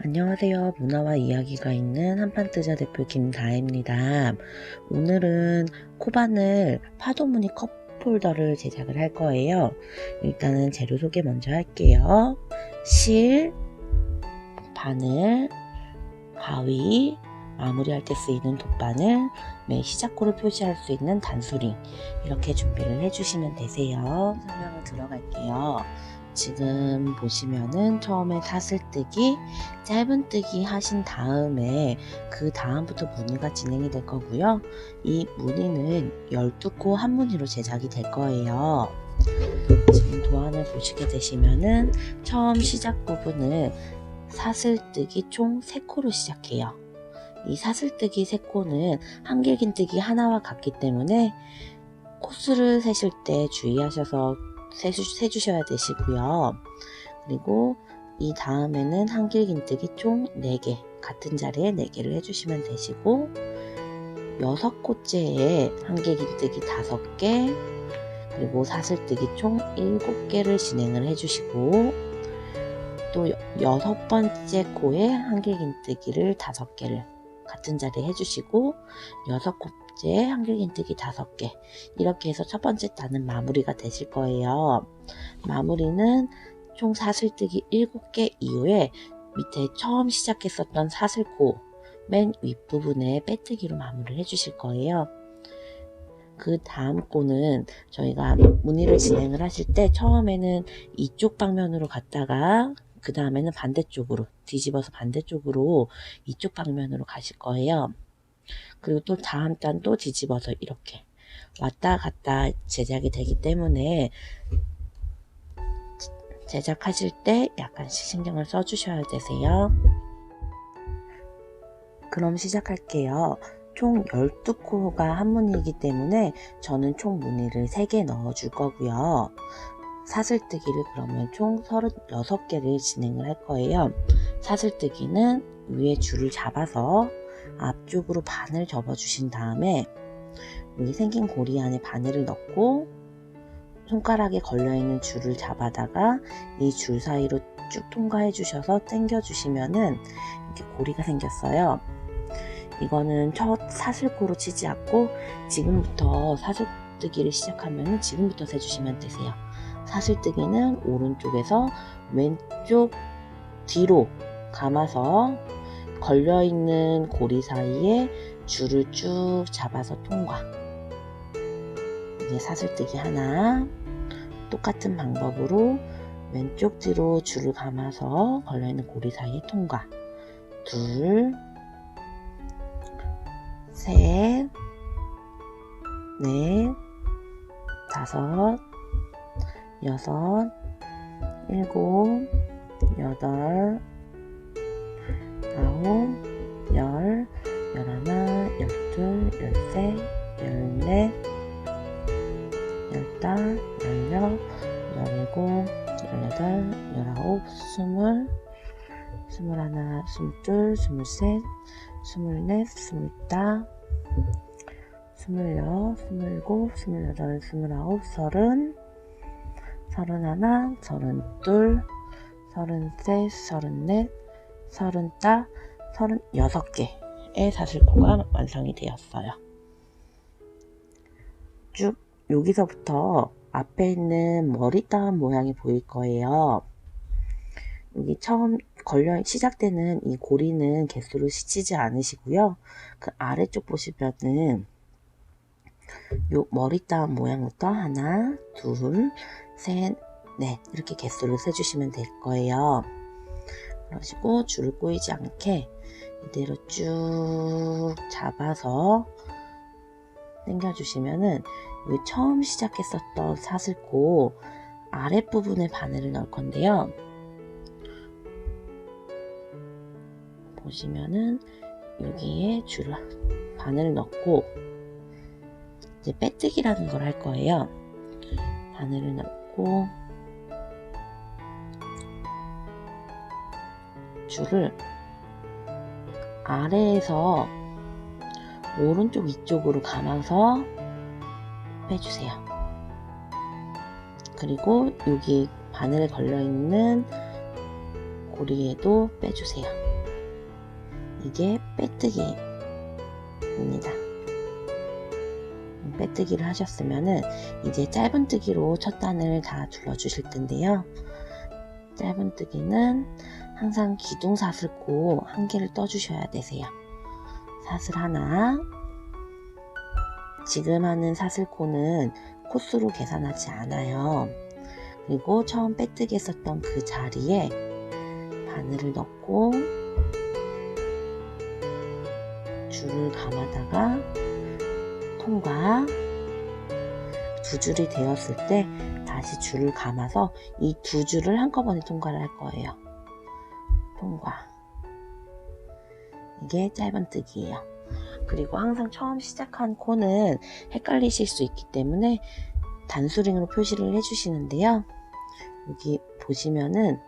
안녕하세요. 문화와 이야기가 있는 한판뜨자 대표 김다혜입니다. 오늘은 코바늘 파도무늬 컵홀더를 제작을 할 거예요. 일단은 재료 소개 먼저 할게요. 실, 바늘, 가위, 마무리할 때 쓰이는 돗바늘, 매 시작고를 표시할 수 있는 단수링, 이렇게 준비를 해주시면 되세요. 설명을 들어갈게요. 지금 보시면은 처음에 사슬뜨기, 짧은뜨기 하신 다음에 그 다음부터 무늬가 진행이 될 거고요. 이 무늬는 12코 한 무늬로 제작이 될 거예요. 지금 도안을 보시게 되시면은 처음 시작 부분을 사슬뜨기 총 3코로 시작해요. 이 사슬뜨기 3코는 한길긴뜨기 하나와 같기 때문에 코수를 세실 때 주의하셔서 세주셔야 되시고요. 그리고 이 다음에는 한길긴뜨기 총 4개, 같은 자리에 4개를 해주시면 되시고, 6코째에 한길긴뜨기 5개, 그리고 사슬뜨기 총 7개를 진행을 해주시고, 또 6번째 코에 한길긴뜨기를 5개를 같은 자리에 해주시고, 6코째 한길긴뜨기 5개, 이렇게 해서 첫 번째 단은 마무리가 되실 거예요. 마무리는 총 사슬뜨기 7개 이후에 밑에 처음 시작했었던 사슬코 맨 윗부분에 빼뜨기로 마무리를 해주실 거예요. 그 다음 코는 저희가 무늬를 진행을 하실 때 처음에는 이쪽 방면으로 갔다가 그 다음에는 반대쪽으로 뒤집어서 반대쪽으로 이쪽 방면으로 가실 거예요. 그리고 또 다음 단도 뒤집어서 이렇게 왔다 갔다 제작이 되기 때문에 제작하실 때 약간씩 신경을 써주셔야 되세요. 그럼 시작할게요. 총 12코가 한 무늬이기 때문에 저는 총 무늬를 3개 넣어줄 거고요. 사슬뜨기를 그러면 총 36개를 진행을 할 거예요. 사슬뜨기는 위에 줄을 잡아서 앞쪽으로 바늘 접어주신 다음에 여기 생긴 고리 안에 바늘을 넣고 손가락에 걸려있는 줄을 잡아다가 이 줄 사이로 쭉 통과해 주셔서 당겨 주시면은 이렇게 고리가 생겼어요. 이거는 첫 사슬코로 치지 않고 지금부터 사슬뜨기를 시작하면 지금부터 세주시면 되세요. 사슬뜨기는 오른쪽에서 왼쪽 뒤로 감아서 걸려있는 고리 사이에 줄을 쭉 잡아서 통과. 이제 사슬뜨기 하나, 똑같은 방법으로 왼쪽 뒤로 줄을 감아서 걸려있는 고리 사이에 통과. 둘, 셋, 넷, 다섯, 여섯, 일곱, 여덟, 아홉, 열, 열하나, 열둘, 열셋, 열넷, 열다, 열여, 열일곱, 열여덟, 열아홉, 스물, 스물하나, 스물둘, 스물셋, 스물넷, 스물다, 스물여, 스물일곱, 스물여덟, 스물아홉, 서른, 서른하나, 서른둘, 서른셋, 서른넷, 서른다, 36개의 사슬코가 완성이 되었어요. 쭉 여기서부터 앞에 있는 머리 따은 모양이 보일 거예요. 여기 처음 시작되는 이 고리는 개수를 시키지 않으시고요. 그 아래쪽 보시면은 요 머리 따은 모양부터 하나, 둘, 셋, 넷 이렇게 개수를 세주시면 될 거예요. 그러시고 줄을 꼬이지 않게 이대로 쭉 잡아서 당겨주시면은 여기 처음 시작했었던 사슬코 아랫부분에 바늘을 넣을 건데요. 보시면은 여기에 바늘을 넣고 이제 빼뜨기라는 걸 할 거예요. 바늘을 넣고 줄을 아래에서 오른쪽 위쪽으로 감아서 빼주세요. 그리고 여기 바늘에 걸려있는 고리에도 빼주세요. 이게 빼뜨기입니다. 빼뜨기를 하셨으면은 이제 짧은뜨기로 첫 단을 다 둘러주실 텐데요. 짧은뜨기는 항상 기둥 사슬코 한 개를 떠주셔야 되세요. 사슬 하나, 지금 하는 사슬코는 코스로 계산하지 않아요. 그리고 처음 빼뜨기 했었던 그 자리에 바늘을 넣고 줄을 감아다가 통과. 두 줄이 되었을 때 다시 줄을 감아서 이 두 줄을 한꺼번에 통과를 할 거예요. 통과. 이게 짧은뜨기예요. 그리고 항상 처음 시작한 코는 헷갈리실 수 있기 때문에 단수링으로 표시를 해주시는데요. 여기 보시면은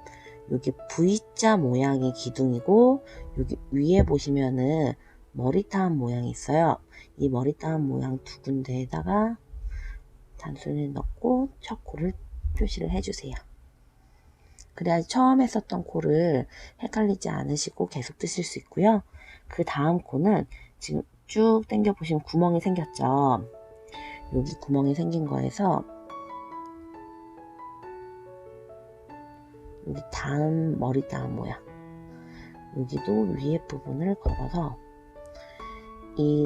여기 V자 모양이 기둥이고 여기 위에 보시면은 머리타운 모양이 있어요. 이 머리타운 모양 두 군데에다가 단수를 넣고 첫 코를 표시를 해주세요. 그래야지 처음 했었던 코를 헷갈리지 않으시고 계속 뜨실 수 있고요. 그 다음 코는 지금 쭉 당겨 보시면 구멍이 생겼죠. 여기 구멍이 생긴 거에서 여기 다음 머리다운 모양, 여기도 위에 부분을 걸어서 이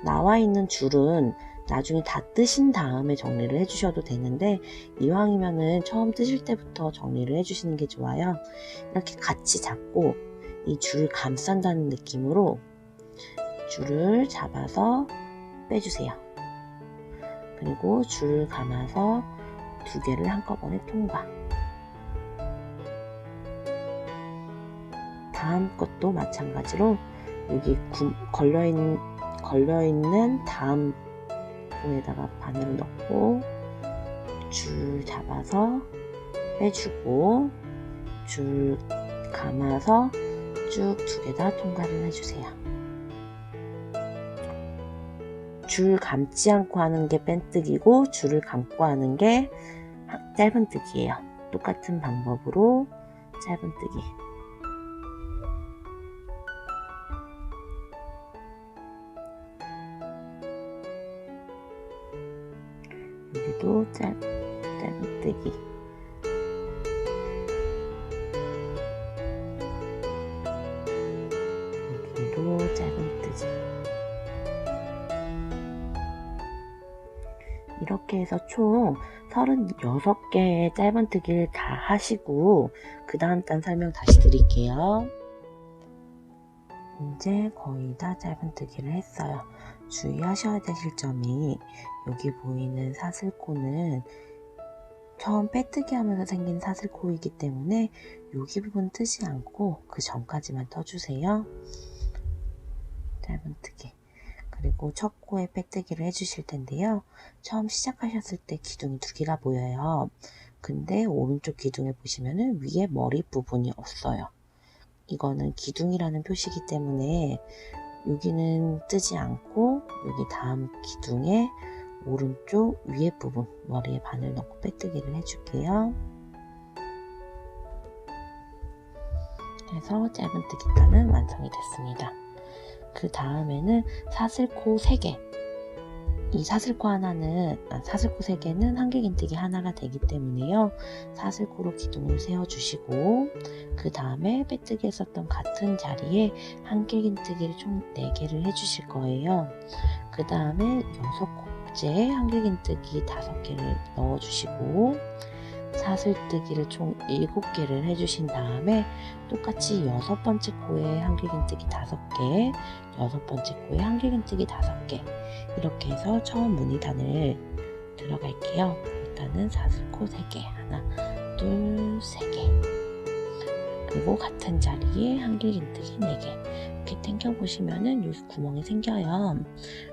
나와 있는 줄은 나중에 다 뜨신 다음에 정리를 해주셔도 되는데 이왕이면은 처음 뜨실 때부터 정리를 해주시는 게 좋아요. 이렇게 같이 잡고 이 줄을 감싼다는 느낌으로 줄을 잡아서 빼주세요. 그리고 줄을 감아서 두 개를 한꺼번에 통과. 다음 것도 마찬가지로 여기 걸려있는 다음 코에다가 바늘을 넣고 줄 잡아서 빼주고 줄 감아서 쭉 두 개 다 통과를 해주세요. 줄 감지 않고 하는 게 빼뜨기고 줄을 감고 하는 게 짧은뜨기예요. 똑같은 방법으로 짧은뜨기. 여기도 짧은뜨기. 여기도 짧은뜨기. 이렇게 해서 총 36개의 짧은뜨기를 다 하시고 그 다음 단 설명 다시 드릴게요. 이제 거의 다 짧은뜨기를 했어요. 주의하셔야 되실 점이 여기 보이는 사슬코는 처음 빼뜨기 하면서 생긴 사슬코이기 때문에 여기 부분 뜨지 않고 그 전까지만 떠주세요. 짧은뜨기. 그리고 첫 코에 빼뜨기를 해주실 텐데요. 처음 시작하셨을 때 기둥이 두 개가 보여요. 근데 오른쪽 기둥에 보시면은 위에 머리 부분이 없어요. 이거는 기둥이라는 표시이기 때문에 여기는 뜨지 않고 여기 다음 기둥에 오른쪽 위에 부분 머리에 바늘 넣고 빼뜨기를 해줄게요. 해서 짧은뜨기 단은 완성이 됐습니다. 그 다음에는 사슬코 3개. 이 사슬코 하나는 사슬코 3개는 한길긴뜨기 하나가 되기 때문에요. 사슬코로 기둥을 세워주시고 그 다음에 빼뜨기 했었던 같은 자리에 한길긴뜨기를 총 4개를 해주실 거예요. 그 다음에 6코째 한길긴뜨기 5개를 넣어주시고 사슬뜨기를 총 7개를 해주신 다음에 똑같이 6번째 코에 한길긴뜨기 5개, 6번째 코에 한길긴뜨기 5개 이렇게 해서 처음 무늬단을 들어갈게요. 일단은 사슬코 3개, 하나, 둘, 3개 그리고 같은 자리에 한길긴뜨기 4개 이렇게 당겨보시면은 여기 구멍이 생겨요.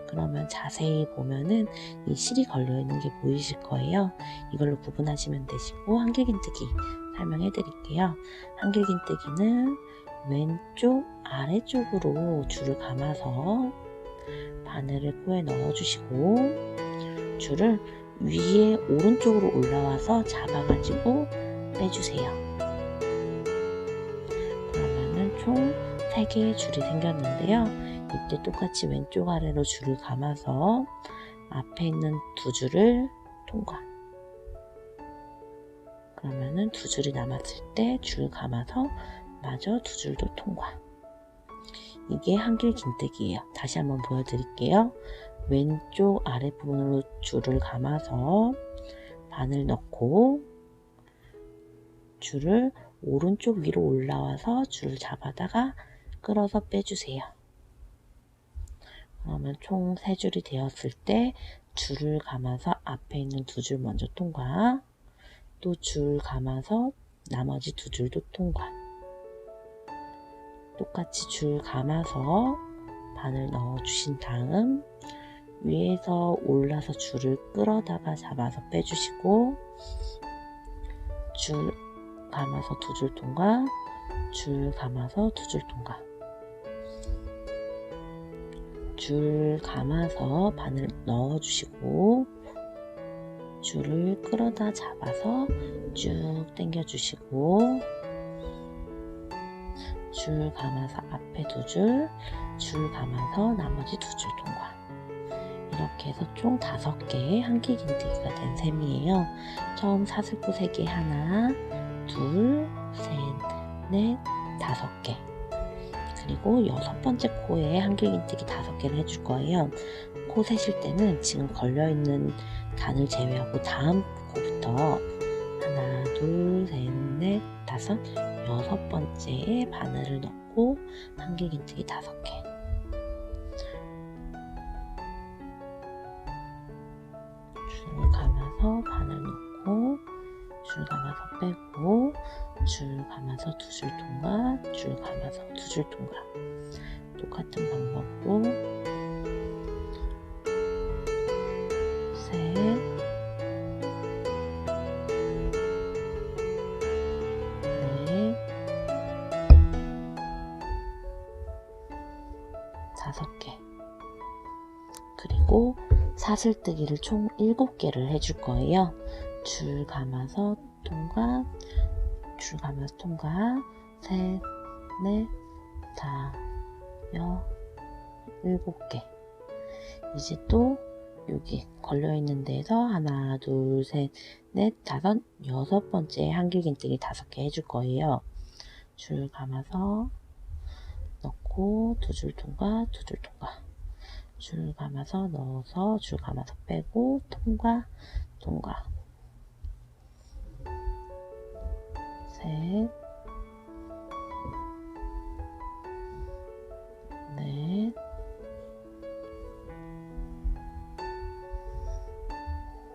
그러면 자세히 보면은 이 실이 걸려있는 게 보이실 거예요. 이걸로 구분하시면 되시고 한길긴뜨기 설명해 드릴게요. 한길긴뜨기는 왼쪽 아래쪽으로 줄을 감아서 바늘을 코에 넣어주시고 줄을 위에 오른쪽으로 올라와서 잡아가지고 빼주세요. 그러면은 총 3개의 줄이 생겼는데요. 이때 똑같이 왼쪽 아래로 줄을 감아서 앞에 있는 2줄을 통과. 그러면은 2줄이 남았을 때 줄 감아서 마저 2줄도 통과. 이게 한길 긴뜨기예요. 다시 한번 보여드릴게요. 왼쪽 아랫부분으로 줄을 감아서 바늘 넣고 줄을 오른쪽 위로 올라와서 줄을 잡아다가 끌어서 빼주세요. 그러면 총 3줄이 되었을 때 줄을 감아서 앞에 있는 2줄 먼저 통과, 또 줄 감아서 나머지 2줄도 통과. 똑같이 줄 감아서 바늘 넣어 주신 다음 위에서 올라서 줄을 끌어다가 잡아서 빼주시고, 줄 감아서 2줄 통과, 줄 감아서 2줄 통과. 줄 감아서 바늘 넣어 주시고 줄을 끌어다 잡아서 쭉 당겨 주시고, 줄 감아서 앞에 2줄, 줄 감아서 나머지 2줄 통과. 이렇게 해서 총 5개의 한길 긴뜨기가 된 셈이에요. 처음 사슬코 3개, 하나, 둘, 셋, 넷, 5개. 그리고 6번째 코에 한길 긴뜨기 5개를 해줄 거예요. 코 세실 때는 지금 걸려있는 단을 제외하고 다음 코부터 하나, 둘, 셋, 넷, 5, 6번째에 바늘을 넣고 한길 긴뜨기 5개. 줄 감아서 바늘 넣고 줄 감아서 빼고 줄 감아서 2줄 통과, 줄 감아서 2줄 통과. 똑같은 방법으로 셋, 넷, 5개. 그리고 사슬뜨기를 총 7개를 해줄 거예요. 줄 감아서 통과, 줄 감아서 통과, 셋, 넷, 5, 7개. 이제 또 여기 걸려있는 데에서 하나, 둘, 셋, 넷, 5, 6번째 한길 긴뜨기 5개 해줄 거예요. 줄 감아서 넣고 2줄 통과, 2줄 통과. 줄 감아서 넣어서 줄 감아서 빼고 통과, 통과. 셋, 넷,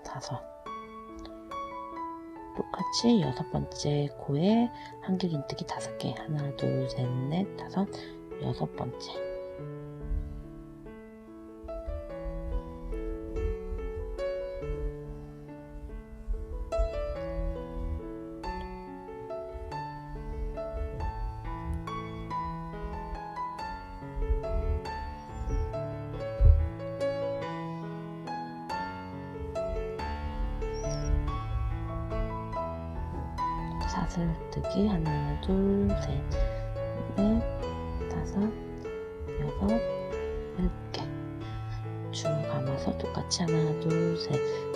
5. 똑같이 6번째 코에 한길 긴뜨기 5개. 하나, 둘, 셋, 넷, 5, 6번째. 사슬뜨기 하나, 둘, 셋, 넷, 5, 6, 7개. 줄 감아서 똑같이 하나, 둘, 셋,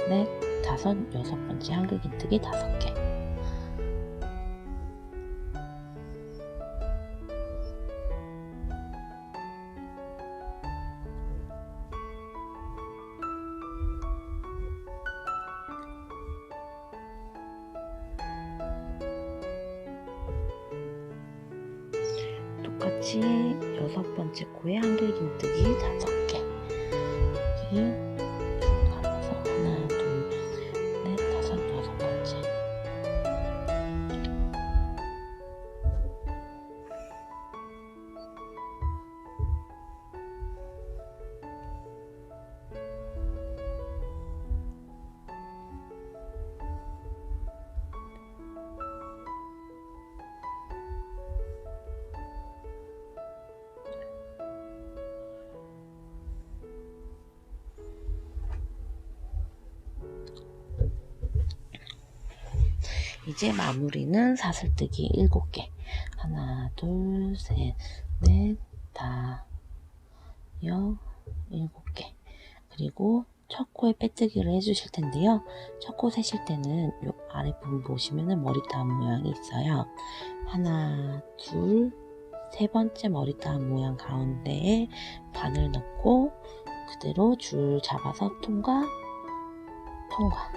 넷, 5, 6번째 한길 긴뜨기 5개. 똑같이 6번째 코에 한길 긴뜨기 5개. 여기 줄 감아서 하나, 둘, 넷, 5, 6번째. 이제 마무리는 사슬뜨기 7개. 하나, 둘, 셋, 넷, 다, 여, 7개. 그리고 첫 코에 빼뜨기를 해주실 텐데요. 첫 코 세실 때는 요 아랫부분 보시면은 머리따 모양이 있어요. 하나, 둘, 세 번째 머리따 모양 가운데에 바늘 넣고 그대로 줄 잡아서 통과, 통과.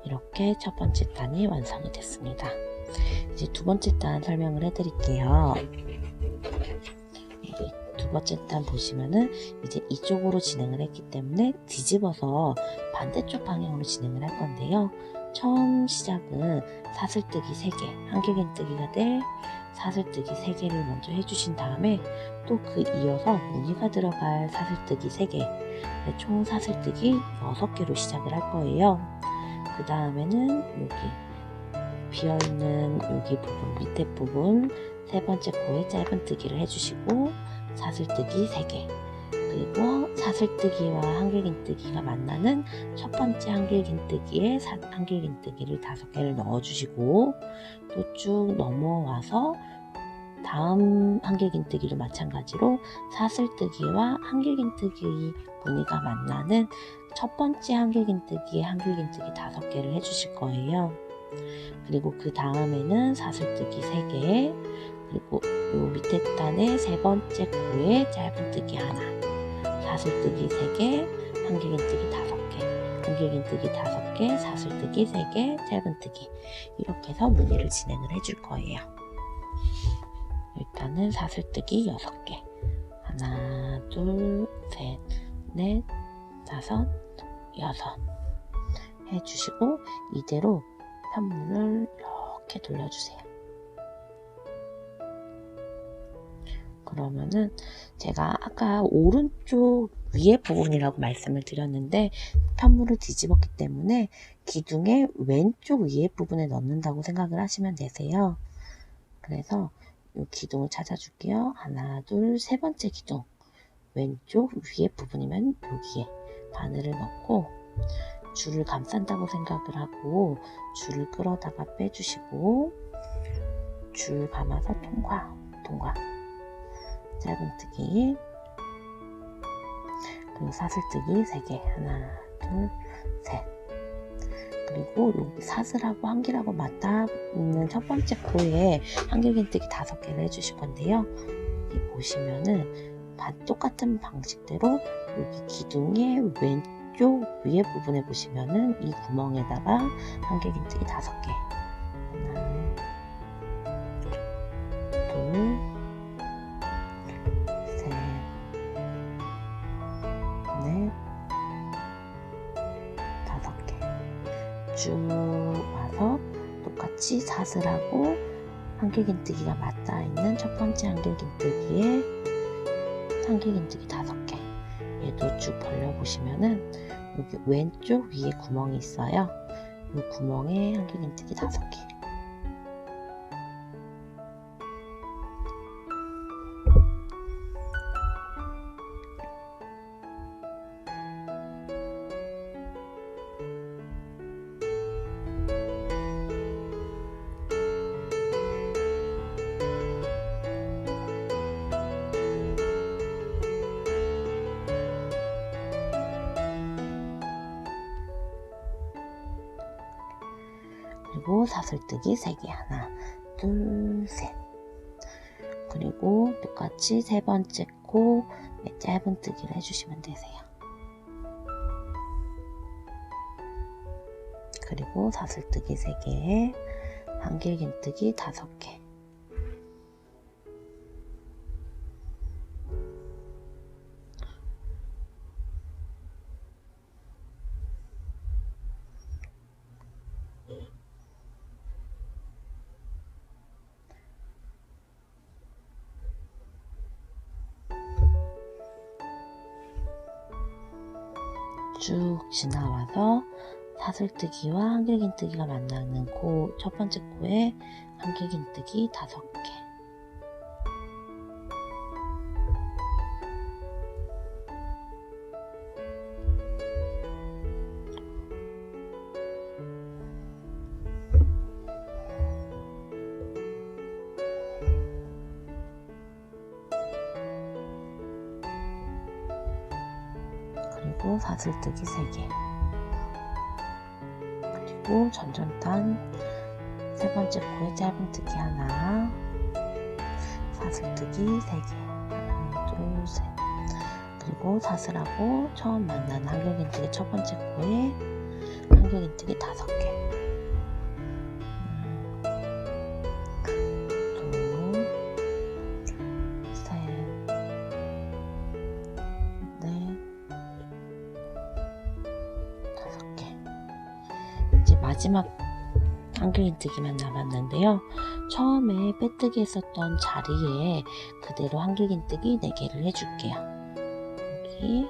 이렇게 첫 번째 단이 완성이 됐습니다. 이제 두 번째 단 설명을 해드릴게요. 두 번째 단 보시면은 이제 이쪽으로 진행을 했기 때문에 뒤집어서 반대쪽 방향으로 진행을 할 건데요. 처음 시작은 사슬뜨기 3개, 한길긴뜨기가 될 사슬뜨기 3개를 먼저 해주신 다음에 또 그 이어서 무늬가 들어갈 사슬뜨기 3개, 총 사슬뜨기 6개로 시작을 할 거예요. 그 다음에는 여기 비어있는 여기 부분, 밑에 부분 세 번째 코에 짧은뜨기를 해주시고 사슬뜨기 3개, 그리고 사슬뜨기와 한길긴뜨기가 만나는 첫 번째 한길긴뜨기에 한길긴뜨기를 5개를 넣어주시고 또 쭉 넘어와서 다음 한길긴뜨기도 마찬가지로 사슬뜨기와 한길긴뜨기 무늬가 만나는 첫 번째 한길긴뜨기에 한길긴뜨기 5개를 해주실 거예요. 그리고 그 다음에는 사슬뜨기 3개, 그리고 요 밑에 단의 세 번째 코에 짧은뜨기 하나, 사슬뜨기 3개, 한길긴뜨기 5개, 한길긴뜨기 5개, 사슬뜨기 3개, 짧은뜨기, 이렇게 해서 무늬를 진행을 해줄 거예요. 일단은 사슬뜨기 6개, 하나, 둘, 셋, 넷, 다섯, 여섯 해주시고 이대로 편물을 이렇게 돌려주세요. 그러면은 제가 아까 오른쪽 위에 부분이라고 말씀을 드렸는데 편물을 뒤집었기 때문에 기둥의 왼쪽 위에 부분에 넣는다고 생각을 하시면 되세요. 그래서 이 기둥을 찾아줄게요. 하나, 둘, 세 번째 기둥 왼쪽 위에 부분이면 여기에 바늘을 넣고 줄을 감싼다고 생각을 하고 줄을 끌어다가 빼주시고 줄 감아서 통과, 통과, 짧은뜨기, 그리고 사슬뜨기 3개, 하나, 둘, 셋. 그리고 여기 사슬하고 한길하고 맞닿아 있는 첫 번째 코에 한길긴뜨기 5개를 해주실 건데요. 여기 보시면은 똑같은 방식대로 여기 기둥의 왼쪽 위에 부분에 보시면은 이 구멍에다가 한길긴뜨기 5개, 하나, 둘, 셋, 넷, 5개 쭉 와서 똑같이 사슬하고 한길긴뜨기가 맞닿아 있는 첫 번째 한길긴뜨기에 한길긴뜨기 5개, 얘도 쭉 벌려보시면은 여기 왼쪽 위에 구멍이 있어요. 이 구멍에 한길긴뜨기 5개. 그리고 사슬뜨기 3개, 하나, 둘, 셋. 그리고 똑같이 세 번째 코 짧은뜨기를 해주시면 되세요. 그리고 사슬뜨기 3개에 한길긴뜨기 5개. 쭉 지나와서 사슬뜨기와 한길긴뜨기가 만나는 코 첫 번째 코에 한길긴뜨기 5개, 그리고 사슬뜨기 3개, 그리고 전전단 세 번째 코에 짧은뜨기 하나, 사슬뜨기 3개, 하나, 둘, 셋. 그리고 사슬하고 처음 만나는 한길긴뜨기 첫 번째 코에 한길긴뜨기 5개, 둘, 셋, 넷, 5개. 이제 마지막 한길긴뜨기만 남았는데요. 처음에 빼뜨기 했었던 자리에 그대로 한길긴뜨기 4개를 해줄게요. 여기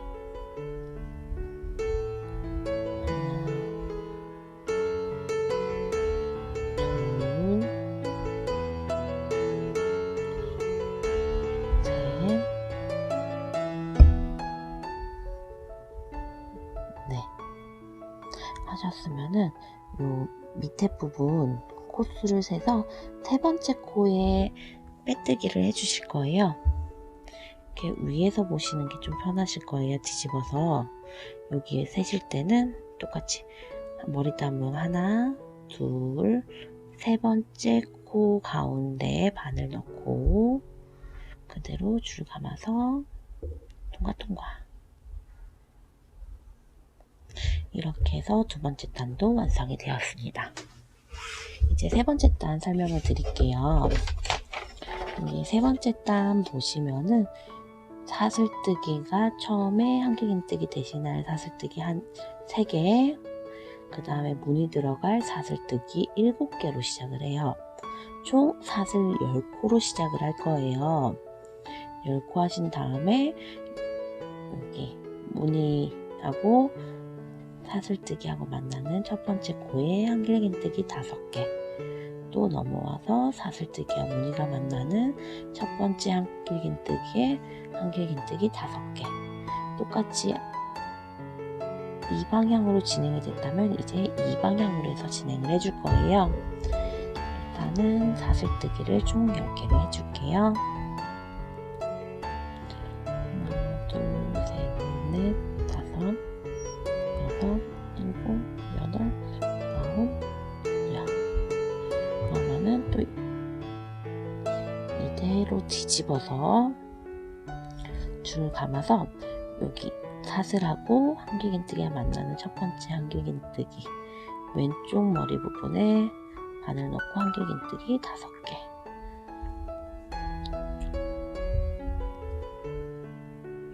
하셨으면은 요 밑에 부분 코수를 세서 세 번째 코에 빼뜨기를 해주실 거예요. 이렇게 위에서 보시는 게 좀 편하실 거예요. 뒤집어서 여기에 세실 때는 똑같이 머리 담은 하나, 둘, 세 번째 코 가운데에 바늘 넣고 그대로 줄 감아서 통과통과. 이렇게 해서 두 번째 단도 완성이 되었습니다. 이제 세 번째 단 설명을 드릴게요. 이 세 번째 단 보시면은 사슬뜨기가 처음에 한길긴뜨기 대신할 사슬뜨기 한 3개, 그 다음에 무늬 들어갈 사슬뜨기 7개로 시작을 해요. 총 사슬 10코로 시작을 할 거예요. 10코 하신 다음에 여기 무늬하고 사슬뜨기하고 만나는 첫 번째 코에 한길긴뜨기 5개, 또 넘어와서 사슬뜨기와 무늬가 만나는 첫 번째 한길긴뜨기에 한길긴뜨기 5개, 똑같이 이 방향으로 진행이 됐다면 이제 이 방향으로 해서 진행을 해줄 거예요. 일단은 사슬뜨기를 총 10개를 해줄게요. 하나, 둘, 셋, 넷, 5, 6, 7, 8, 9, 10. 그러면은 또 이대로 뒤집어서 줄 감아서 여기 사슬하고 한길긴뜨기가 만나는 첫 번째 한길긴뜨기 왼쪽 머리 부분에 바늘 넣고 한길긴뜨기 5개,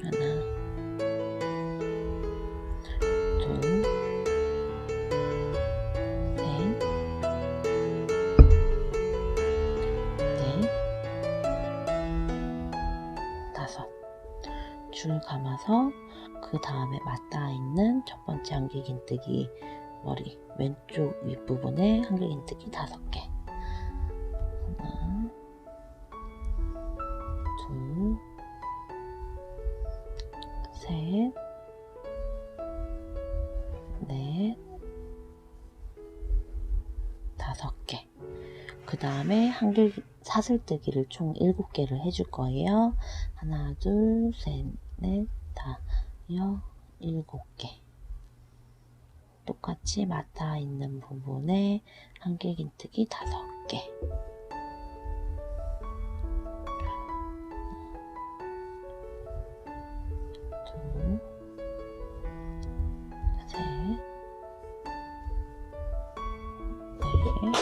하나, 둘, 셋, 넷, 5. 줄 감아서 그 다음에 맞닿아 있는 첫 번째 한길긴뜨기 머리 왼쪽 윗부분에 한길긴뜨기 5개, 하나, 둘, 셋, 넷, 5개. 그 다음에 사슬뜨기를 총 7개를 해줄 거예요. 하나, 둘, 셋, 넷, 다, 7개. 똑같이 맞닿아 있는 부분에 한길긴뜨기 5개, 둘, 셋, 넷,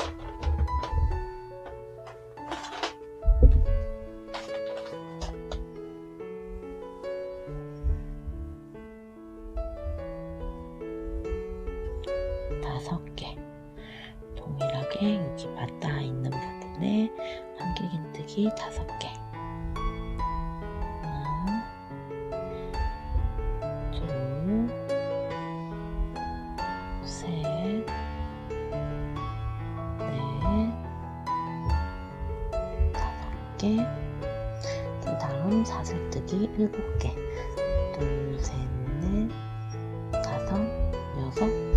5개. 동일하게 여기 맞닿아 있는 부분에 한길긴뜨기 5개, 하나, 둘, 셋, 넷, 5개. 그 다음 사슬뜨기 7개, 둘, 셋, 넷, 5, 6, 7.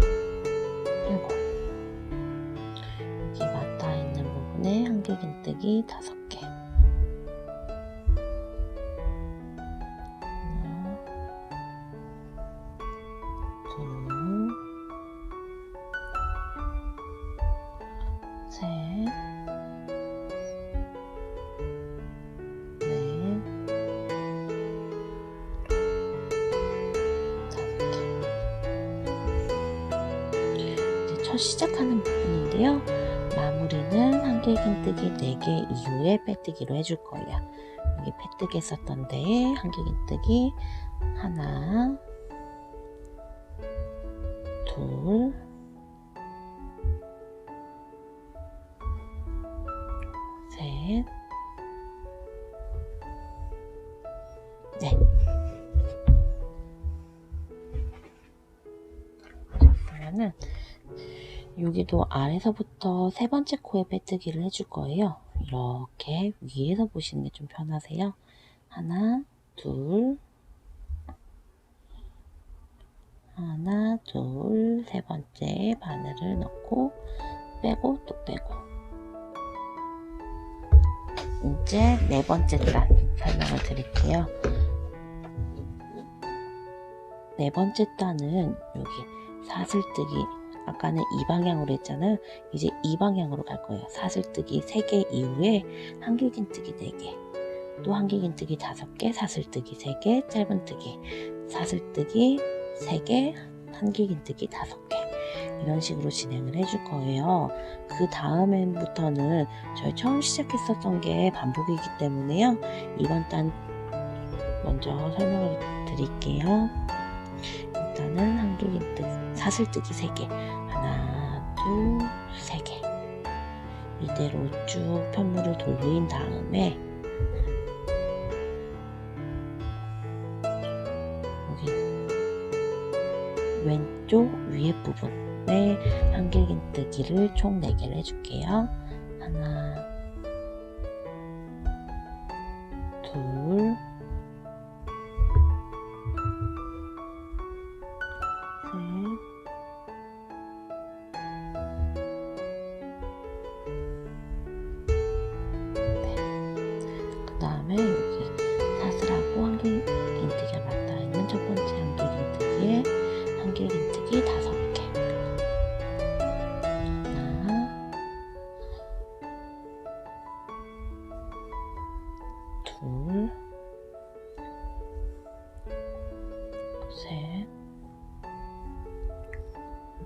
여기 맞닿아 있는 부분에 한길긴뜨기 5개, 하나, 첫 시작하는 부분인데요. 마무리는 한길긴뜨기 4개 이후에 빼뜨기로 해줄 거예요. 여기 빼뜨기 했었던 데에 한길긴뜨기 하나, 둘, 셋, 넷. 그러면은 여기도 아래서부터 세 번째 코에 빼뜨기를 해줄 거예요. 이렇게 위에서 보시는 게 좀 편하세요. 하나, 둘, 하나, 둘, 세 번째 바늘을 넣고 빼고 또 빼고. 이제 네 번째 단 설명을 드릴게요. 네 번째 단은 여기 사슬뜨기, 아까는 이 방향으로 했잖아요. 이제 이 방향으로 갈 거예요. 사슬뜨기 3개 이후에 한길긴뜨기 4개, 또 한길긴뜨기 5개, 사슬뜨기 3개, 짧은뜨기, 사슬뜨기 3개, 한길긴뜨기 5개, 이런 식으로 진행을 해줄 거예요. 그 다음엔부터는 저희 처음 시작했었던 게 반복이기 때문에요. 이번 단 먼저 설명을 드릴게요. 일단은 한길긴뜨기, 사슬뜨기 3개, 하나, 둘, 3개, 이대로 쭉 편물을 돌린 다음에 여기 왼쪽 위에 부분에 한길긴뜨기를 총 4개를 해줄게요. 하나, 둘, 그 다음에 여기 사슬하고 한길긴뜨기가 맞닿아 있는 첫 번째 한길긴뜨기에 한길긴뜨기 5개, 하나, 둘, 셋,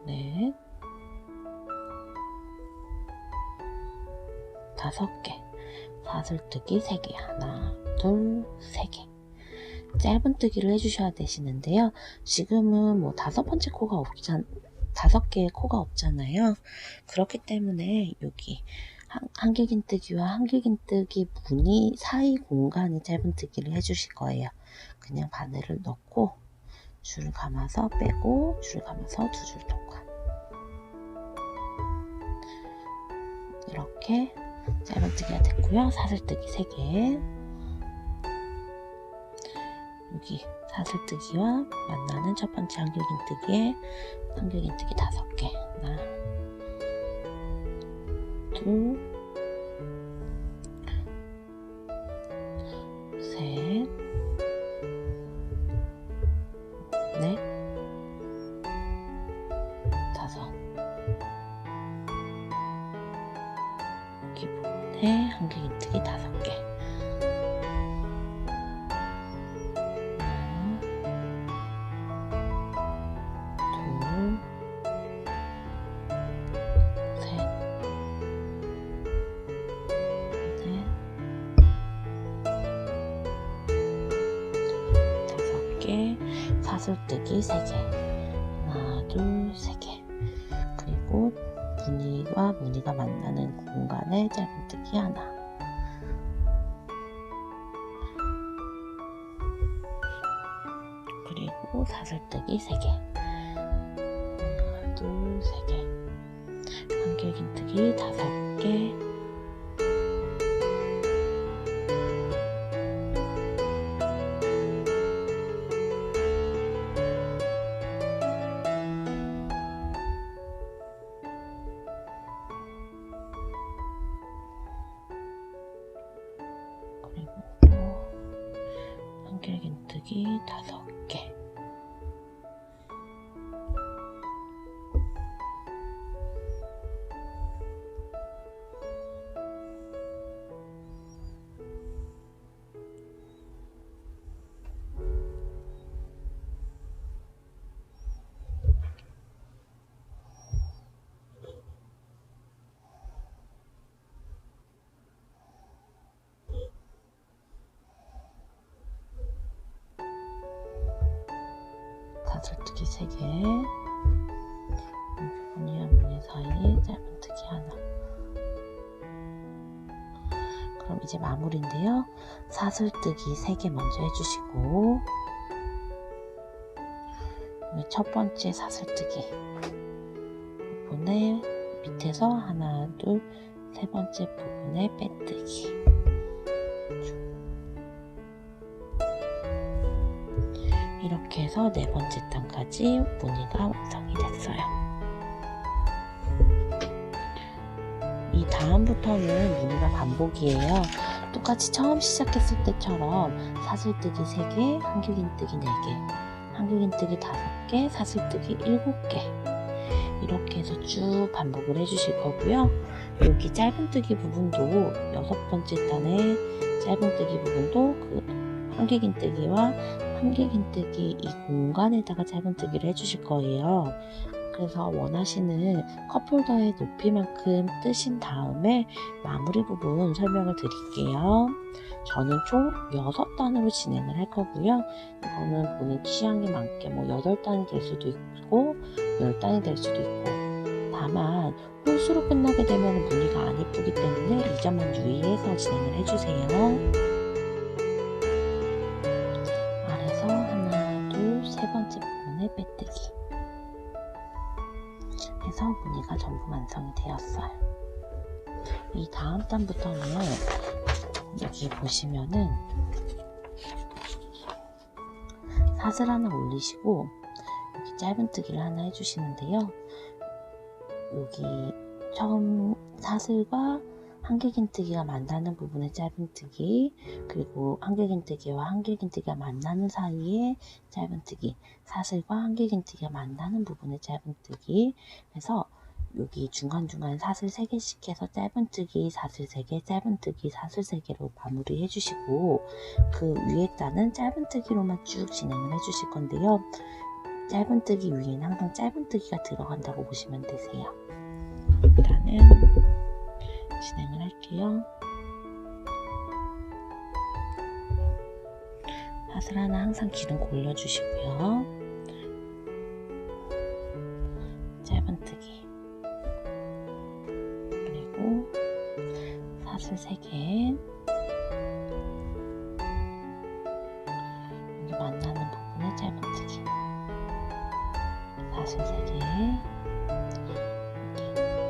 넷, 5개, 사슬뜨기 3개, 하나, 둘, 3개. 짧은뜨기를 해주셔야 되시는데요. 지금은 뭐 5번째 코가 5개의 코가 없잖아요. 그렇기 때문에 여기 한길긴뜨기와 한길긴뜨기 무늬 사이 공간에 짧은뜨기를 해주실 거예요. 그냥 바늘을 넣고 줄을 감아서 빼고 줄을 감아서 2줄 통과. 이렇게 짧은뜨기가 됐고요. 사슬뜨기 3개, 여기 사슬뜨기와 만나는 첫 번째 한길긴뜨기에 한길긴뜨기 5개, 하나, 둘, 셋, 넷, 5. 여기 부분에 한길긴뜨기 5개, 사슬뜨기 3개, 하나, 둘, 3개, 그리고 무늬와 무늬가 만나는 공간에 짧은뜨기 하나, 그리고 사슬뜨기 3개, 하나, 둘, 3개, 한길긴뜨기 5개, 한길긴뜨기 5개, 짧은뜨기 3개, 무늬와 무늬 사이에 짧은뜨기 하나. 그럼 이제 마무리인데요. 사슬뜨기 3개 먼저 해주시고, 첫 번째 사슬뜨기 부분에 밑에서 하나, 둘, 세 번째 부분에 빼뜨기. 이렇게 해서 네 번째 단까지 무늬가 완성이 됐어요. 이 다음부터는 무늬가 반복이에요. 똑같이 처음 시작했을 때처럼 사슬뜨기 3개, 한길긴뜨기 4개, 한길긴뜨기 5개, 사슬뜨기 7개, 이렇게 해서 쭉 반복을 해주실 거고요. 여기 짧은뜨기 부분도 6번째 단의 짧은뜨기 부분도 그 한길긴뜨기와 한길긴뜨기 이 공간에다가 짧은뜨기를 해주실 거예요. 그래서 원하시는 컵홀더의 높이만큼 뜨신 다음에 마무리 부분 설명을 드릴게요. 저는 총 6단으로 진행을 할 거고요. 이거는 본인 취향에 맞게 뭐 8단이 될 수도 있고 10단이 될 수도 있고, 다만 홀수로 끝나게 되면 무늬가 안 예쁘기 때문에 이 점만 유의해서 진행을 해주세요. 아래서 하나, 둘, 세 번째 부분에 빼뜨기 해서 무늬가 전부 완성이 되었어요. 이 다음 단부터는 여기 보시면은 사슬 하나 올리시고 여기 짧은뜨기를 하나 해주시는데요. 여기 처음 사슬과 한길긴뜨기가 만나는 부분에 짧은뜨기, 그리고 한길긴뜨기와 한길긴뜨기가 만나는 사이에 짧은뜨기, 사슬과 한길긴뜨기가 만나는 부분에 짧은뜨기 해서 여기 중간중간 사슬 3개씩 해서 짧은뜨기, 사슬 3개, 짧은뜨기, 사슬 3개로 마무리 해주시고, 그 위에 단은 짧은뜨기로만 쭉 진행을 해주실 건데요. 짧은뜨기 위에는 항상 짧은뜨기가 들어간다고 보시면 되세요. 일단은 진행을 할게요. 사슬 하나 항상 기둥 올려주시고요. 짧은뜨기, 그리고 사슬 3개, 여기 만나는 부분에 짧은뜨기, 사슬 3개,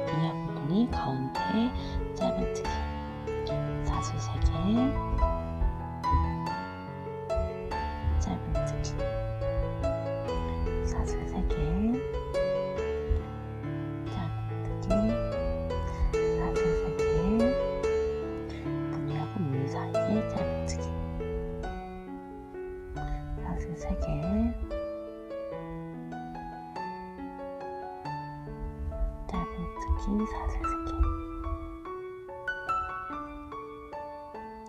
무늬와 부분이 가운데에 짧은뜨기, 사슬 3개, 짧은뜨기, 사슬 3개, 짧은뜨기, 사슬 3개, 무늬하고 무늬 사이에 짧은뜨기, 사슬 3개, 짧은뜨기, 사슬 3개.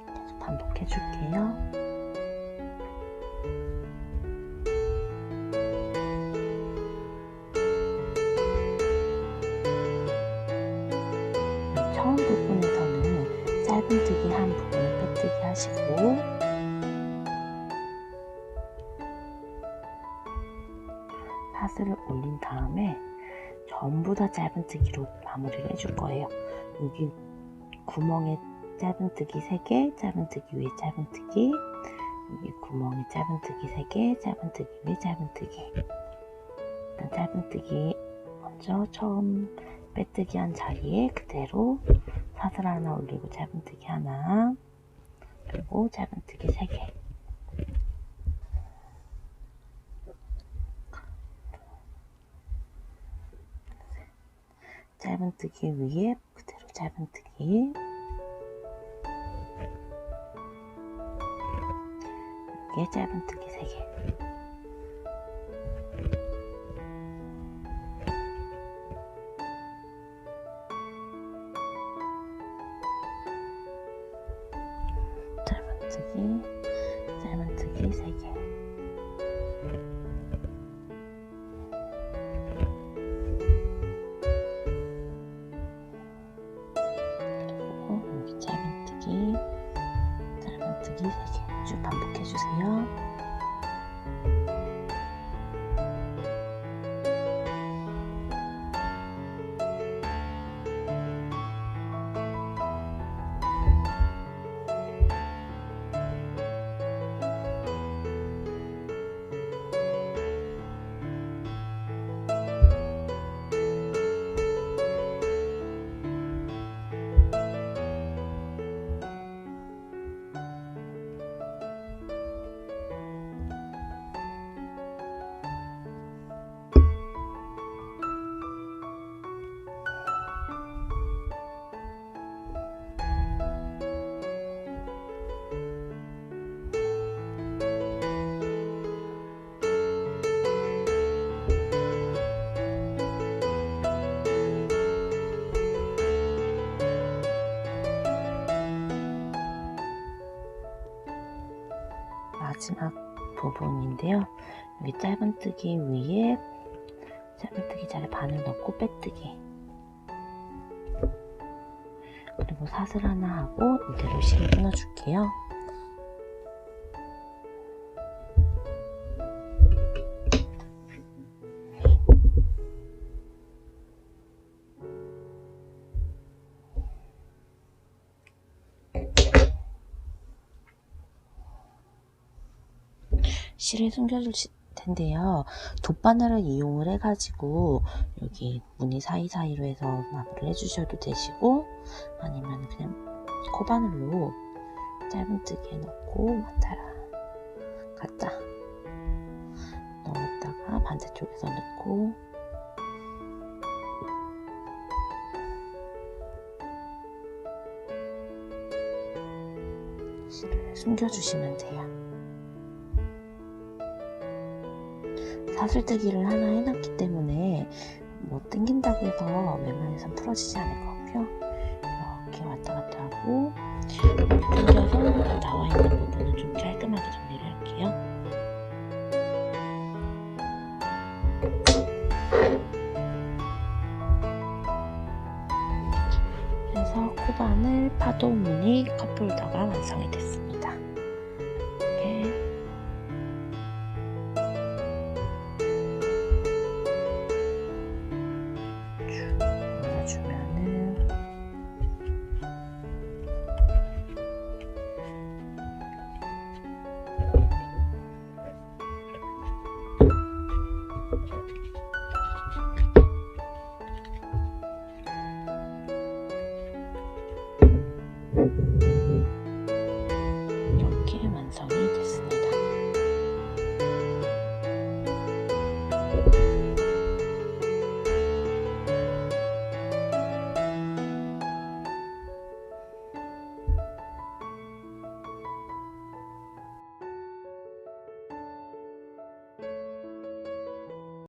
계속 반복해 줄게요. 처음 부분에서는 짧은뜨기 한 부분을 빼뜨기 하시고, 사슬을 올린 다음에 전부 다 짧은뜨기로 마무리를 해줄 거예요. 여기 구멍에 짧은뜨기 3개, 짧은뜨기 위에 짧은뜨기, 여기 구멍에 짧은뜨기 3개, 짧은뜨기 위에 짧은뜨기. 일단 짧은뜨기 먼저 처음 빼뜨기 한 자리에 그대로 사슬 하나 올리고 짧은뜨기 하나, 그리고 짧은뜨기 3개. 짧은뜨기 위에 그대로 짧은뜨기, 여기에 짧은뜨기 3개, 짧은뜨기, 짧은뜨기 3개, 짧은뜨기, 짧은뜨기 3개 쭉 반복해 주세요. 마지막 부분인데요. 여기 짧은뜨기 위에 짧은뜨기 자리 바늘 넣고 빼뜨기, 그리고 사슬 하나 하고 이대로 실을 끊어줄게요. 실을 숨겨줄 텐데요. 돗바늘을 이용을 해가지고 여기 무늬 사이사이로 해서 마무리를 해주셔도 되시고, 아니면 그냥 코바늘로 짧은뜨기에 넣고 갖다 넣었다가 반대쪽에서 넣고 실을 숨겨주시면 돼요. 사슬뜨기를 하나 해놨기 때문에 뭐 당긴다고 해서 웬만해선 풀어지지 않을 거고요. 이렇게 왔다 갔다 하고 당겨서 나와 있는 부분은 좀 깔끔하게 정리를 할게요. 그래서 코바늘 파도 무늬 컵홀더가 완성이 됐습니다.